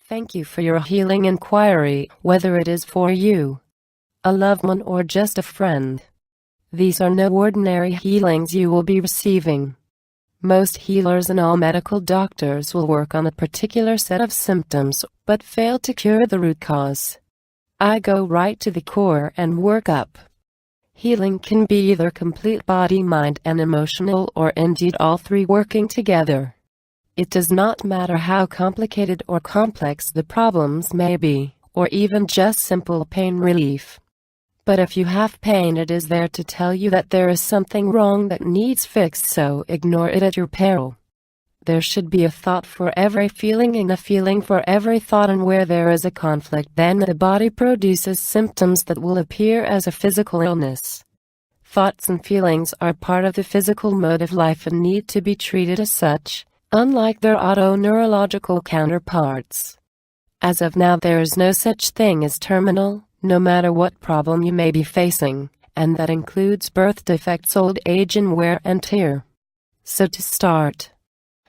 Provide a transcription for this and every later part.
Thank you for your healing inquiry, whether it is for you, a loved one, or just a friend. These are no ordinary healings you will be receiving. Most healers and all medical doctors will work on a particular set of symptoms, but fail to cure the root cause. I go right to the core and work up. Healing can be either complete body, mind, and emotional, or indeed all three working together. It does not matter how complicated or complex the problems may be, or even just simple pain relief. But if you have pain, it is there to tell you that there is something wrong that needs fixed, so ignore it at your peril. There should be a thought for every feeling and a feeling for every thought, and where there is a conflict, then the body produces symptoms that will appear as a physical illness. Thoughts and feelings are part of the physical mode of life and need to be treated as such, unlike their auto-neurological counterparts. As of now, there is no such thing as terminal, no matter what problem you may be facing, and that includes birth defects, old age, and wear and tear. So to start,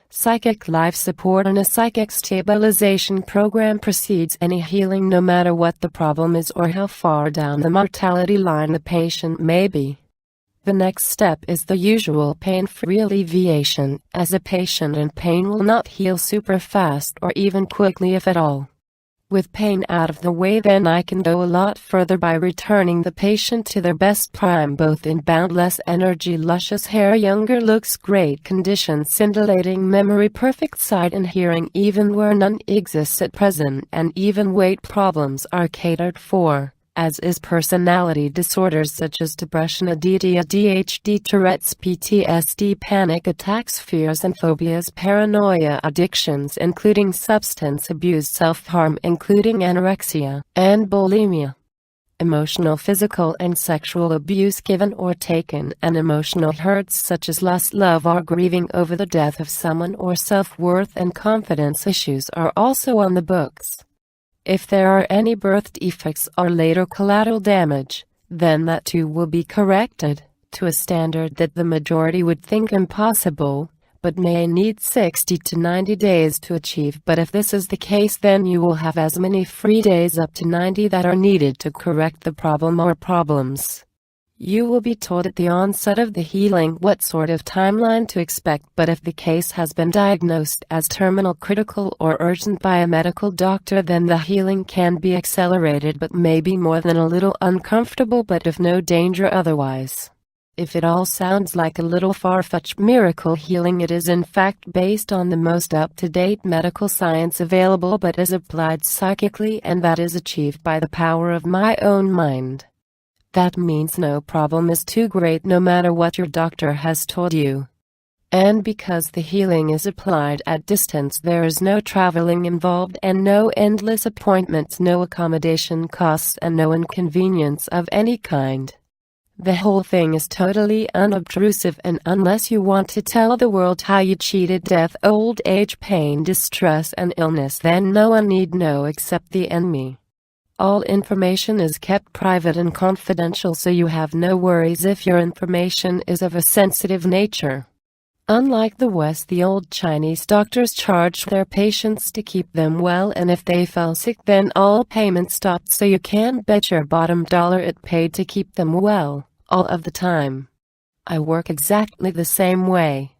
psychic life support and a psychic stabilization program precedes any healing, no matter what the problem is or how far down the mortality line the patient may be. The next step is the usual pain-free alleviation, as a patient in pain will not heal super fast or even quickly, if at all. With pain out of the way, then I can go a lot further by returning the patient to their best prime, both in boundless energy, luscious hair, younger looks, great condition, scintillating memory, perfect sight and hearing even where none exists at present, and even weight problems are catered for, as is personality disorders such as depression, ADHD, Tourette's, PTSD, panic attacks, fears and phobias, paranoia, addictions including substance abuse, self-harm including anorexia and bulimia, emotional, physical and sexual abuse given or taken, and emotional hurts such as loss, love, or grieving over the death of someone, or self-worth and confidence issues are also on the books. If there are any birth defects or later collateral damage, then that too will be corrected, to a standard that the majority would think impossible, but may need 60 to 90 days to achieve. But if this is the case, then you will have as many free days, up to 90, that are needed to correct the problem or problems. You will be told at the onset of the healing what sort of timeline to expect, but if the case has been diagnosed as terminal, critical, or urgent by a medical doctor, then the healing can be accelerated, but may be more than a little uncomfortable, but of no danger otherwise. If it all sounds like a little far-fetched miracle healing, it is in fact based on the most up-to-date medical science available, but is applied psychically, and that is achieved by the power of my own mind. That means no problem is too great, no matter what your doctor has told you. And because the healing is applied at distance, there is no traveling involved and no endless appointments, no accommodation costs, and no inconvenience of any kind. The whole thing is totally unobtrusive, and unless you want to tell the world how you cheated death, old age, pain, distress, and illness, then no one need know except the enemy. All information is kept private and confidential, so you have no worries if your information is of a sensitive nature. Unlike the West, the old Chinese doctors charged their patients to keep them well, and if they fell sick, then all payment stopped, so you can bet your bottom dollar it paid to keep them well, all of the time. I work exactly the same way.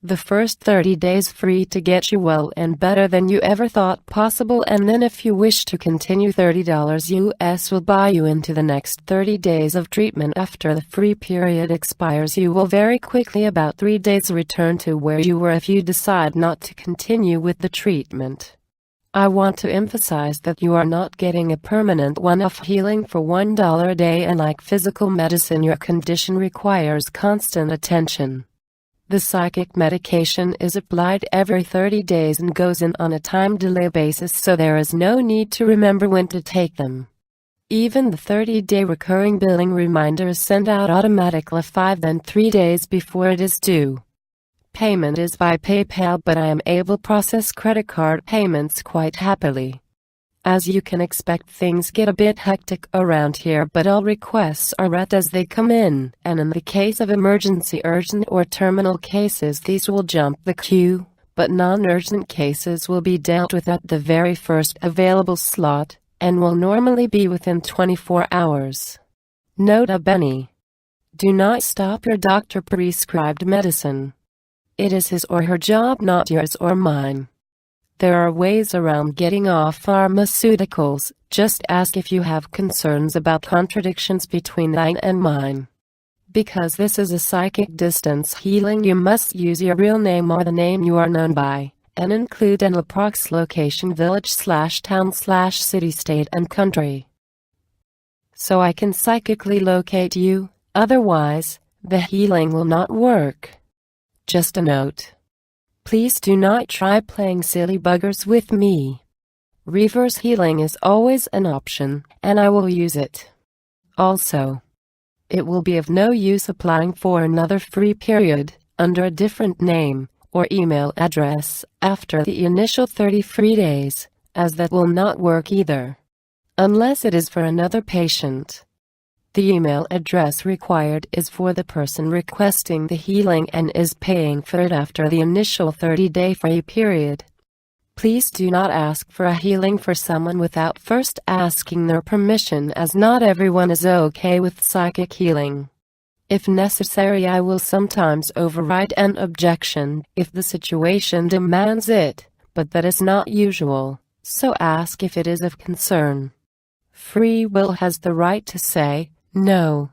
The first 30 days free to get you well and better than you ever thought possible, and then if you wish to continue, $30 US will buy you into the next 30 days of treatment. After the free period expires, you will very quickly, about 3 days, return to where you were if you decide not to continue with the treatment. I want to emphasize that you are not getting a permanent one-off healing for $1 a day, and like physical medicine, your condition requires constant attention. The psychic medication is applied every 30 days and goes in on a time delay basis, so there is no need to remember when to take them. Even the 30-day recurring billing reminder is sent out automatically 3 days before it is due. Payment is by PayPal, but I am able to process credit card payments quite happily. As you can expect, things get a bit hectic around here, but all requests are read as they come in, and in the case of emergency, urgent, or terminal cases, these will jump the queue, but non-urgent cases will be dealt with at the very first available slot, and will normally be within 24 hours. Nota bene. Do not stop your doctor-prescribed medicine. It is his or her job, not yours or mine. There are ways around getting off pharmaceuticals. Just ask if you have concerns about contradictions between thine and mine. Because this is a psychic distance healing, you must use your real name or the name you are known by, and include an approx location, village/town/city, state and country, so I can psychically locate you. Otherwise, the healing will not work. Just a note. Please do not try playing silly buggers with me. Reverse healing is always an option, and I will use it. Also, it will be of no use applying for another free period under a different name or email address after the initial 30 free days, as that will not work either, unless it is for another patient. The email address required is for the person requesting the healing and is paying for it after the initial 30-day free period. Please do not ask for a healing for someone without first asking their permission, as not everyone is okay with psychic healing. If necessary, I will sometimes override an objection if the situation demands it, but that is not usual, so ask if it is of concern. Free will has the right to say no.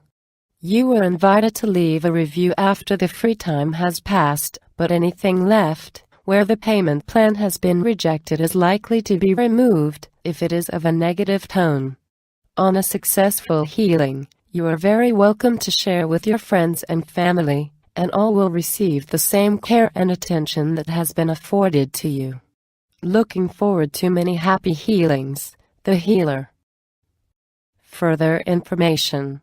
You were invited to leave a review after the free time has passed, but anything left, where the payment plan has been rejected, is likely to be removed if it is of a negative tone. On a successful healing, you are very welcome to share with your friends and family, and all will receive the same care and attention that has been afforded to you. Looking forward to many happy healings. The Healer. Further information.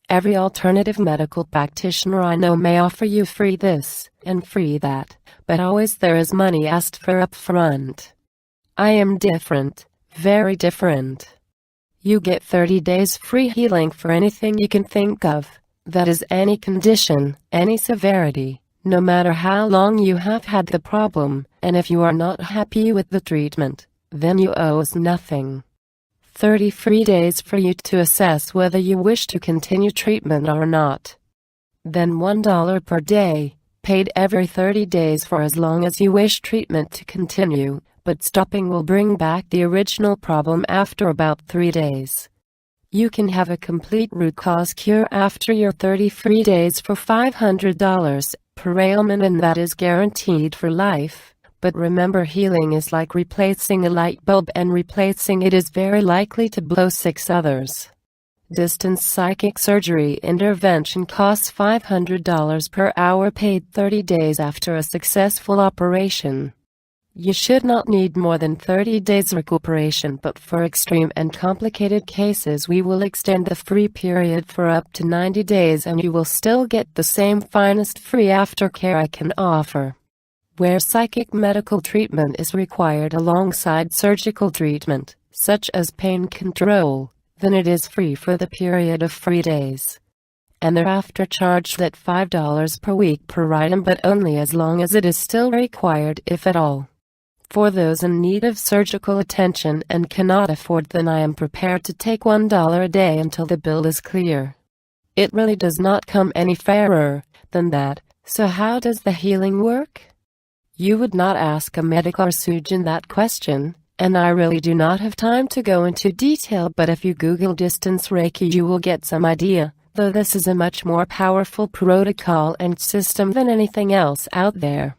Every alternative medical practitioner I know may offer you free this and free that, but always there is money asked for up front. I am different, very different. You get 30 days free healing for anything you can think of, that is any condition, any severity, no matter how long you have had the problem, and if you are not happy with the treatment, then you owe us nothing. 30 free days for you to assess whether you wish to continue treatment or not. Then $1 per day, paid every 30 days for as long as you wish treatment to continue, but stopping will bring back the original problem after about 3 days. You can have a complete root cause cure after your 30 free days for $500 per ailment, and that is guaranteed for life. But remember, healing is like replacing a light bulb, and replacing it is very likely to blow 6 others. Distance psychic surgery intervention costs $500 per hour, paid 30 days after a successful operation. You should not need more than 30 days recuperation, but for extreme and complicated cases we will extend the free period for up to 90 days, and you will still get the same finest free aftercare I can offer. Where psychic medical treatment is required alongside surgical treatment, such as pain control, then it is free for the period of free days, and thereafter charged at $5 per week per item, but only as long as it is still required, if at all. For those in need of surgical attention and cannot afford, then I am prepared to take $1 a day until the bill is clear. It really does not come any fairer than that. So how does the healing work? You would not ask a medical surgeon that question, and I really do not have time to go into detail, but if you Google distance Reiki you will get some idea, though this is a much more powerful protocol and system than anything else out there.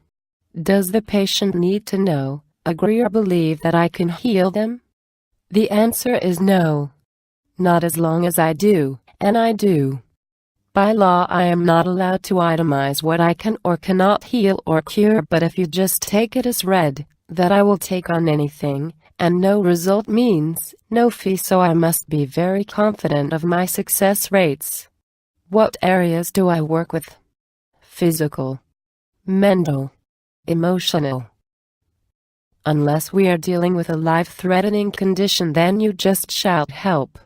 Does the patient need to know, agree or believe that I can heal them? The answer is no. Not as long as I do, and I do. By law I am not allowed to itemize what I can or cannot heal or cure, but if you just take it as read, that I will take on anything, and no result means no fee, so I must be very confident of my success rates. What areas do I work with? Physical, mental, emotional. Unless we are dealing with a life-threatening condition, then you just shout help.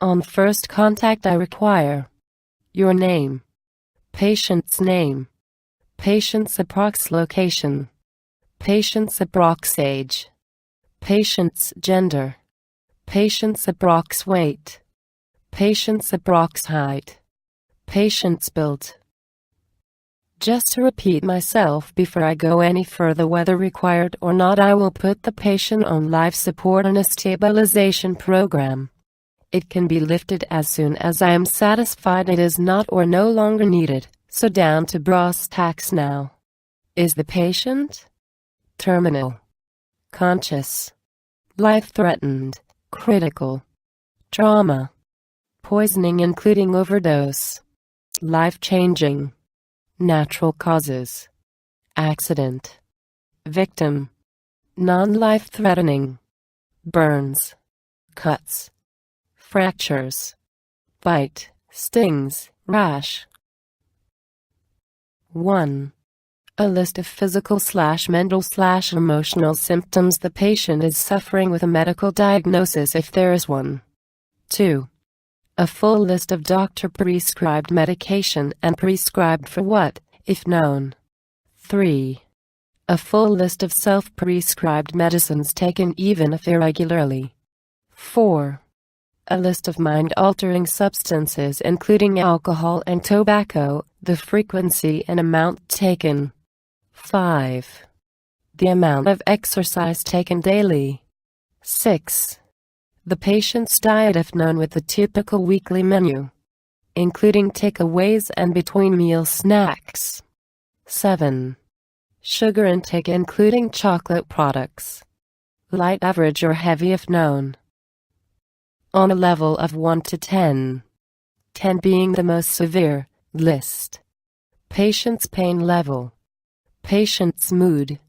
On first contact I require your name, patient's name, Patient's approx location. Patient's approx age. Patient's gender. Patient's approx weight. Patient's approx height. Patient's build. Just to repeat myself before I go any further, whether required or not, I will put the patient on life support and a stabilization program. It can be lifted as soon as I am satisfied it is not or no longer needed, so down to brass tacks now. Is the patient terminal, conscious, life-threatened, critical, trauma, poisoning including overdose, life-changing, natural causes, accident, victim, non-life-threatening, burns, cuts, fractures, bite, stings, rash? 1. A list of physical/mental/emotional symptoms the patient is suffering with a medical diagnosis if there is one. 2. A full list of doctor-prescribed medication and prescribed for what, if known. 3. A full list of self-prescribed medicines taken even if irregularly. 4. A list of mind-altering substances including alcohol and tobacco, the frequency and amount taken. 5. The amount of exercise taken daily. 6. The patient's diet if known with the typical weekly menu, including takeaways and between-meal snacks. 7. Sugar intake including chocolate products, light, average or heavy if known. On a level of 1 to 10, 10 being the most severe, list patient's pain level, patient's mood,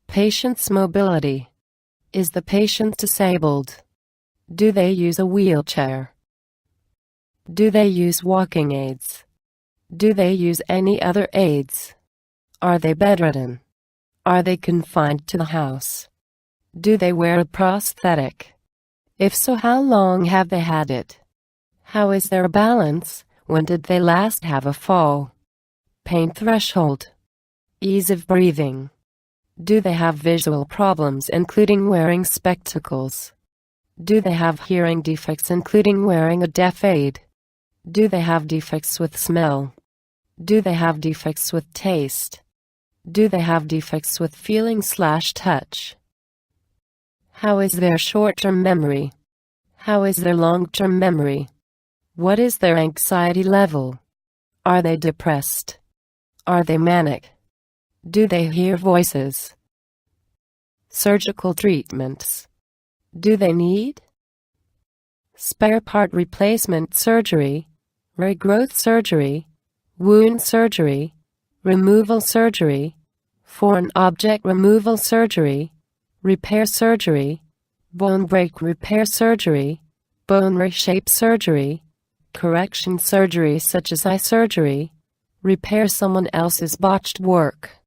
patient's mobility. Is the patient disabled? Do they use a wheelchair? Do they use walking aids? Do they use any other aids? Are they bedridden? Are they confined to the house? Do they wear a prosthetic? If so, how long have they had it? How is their balance? When did they last have a fall? Pain threshold. Ease of breathing. Do they have visual problems including wearing spectacles? Do they have hearing defects including wearing a deaf aid? Do they have defects with smell? Do they have defects with taste? Do they have defects with feeling/touch? How is their short-term memory? How is their long-term memory? What is their anxiety level? Are they depressed? Are they manic? Do they hear voices? Surgical treatments. Do they need spare part replacement surgery, regrowth surgery, wound surgery, removal surgery, foreign object removal surgery, repair surgery, bone break repair surgery, bone reshape surgery, correction surgery such as eye surgery, repair someone else's botched work,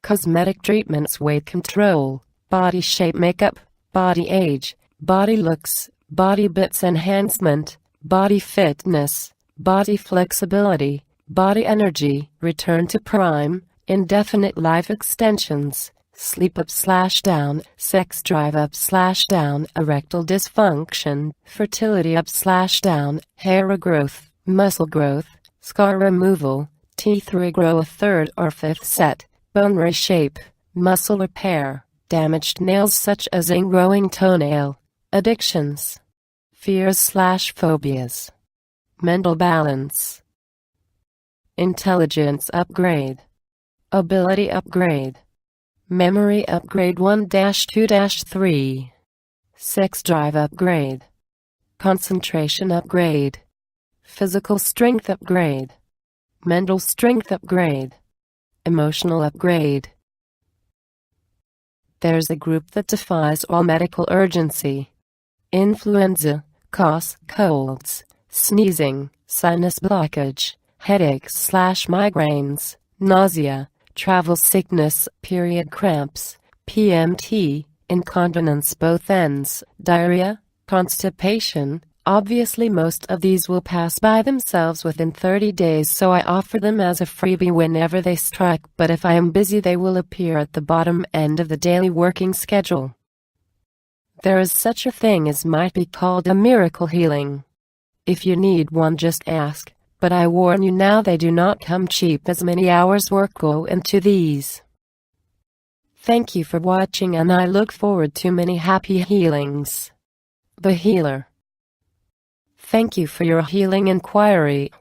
cosmetic treatments, weight control, body shape makeup, body age, body looks, body bits enhancement, body fitness, body flexibility, body energy, return to prime, indefinite life extensions, sleep up/down, sex drive up/down, erectile dysfunction, fertility up/down, hair regrowth, muscle growth, scar removal, teeth regrow a third or fifth set, bone reshape, muscle repair, damaged nails such as ingrowing toenail, addictions, fears/phobias, mental balance, intelligence upgrade, ability upgrade, memory upgrade 1-2-3, sex drive upgrade, concentration upgrade, physical strength upgrade, mental strength upgrade, emotional upgrade. There's a group that defies all medical urgency. Influenza, coughs, colds, sneezing, sinus blockage, headaches/migraines, nausea, travel sickness, period cramps, PMT, incontinence both ends, diarrhea, constipation, Obviously most of these will pass by themselves within 30 days, so I offer them as a freebie whenever they strike, but if I am busy they will appear at the bottom end of the daily working schedule. There is such a thing as might be called a miracle healing. If you need one, just ask, but I warn you now, they do not come cheap, as many hours work go into these. Thank you for watching, and I look forward to many happy healings. The Healer. Thank you for your healing inquiry.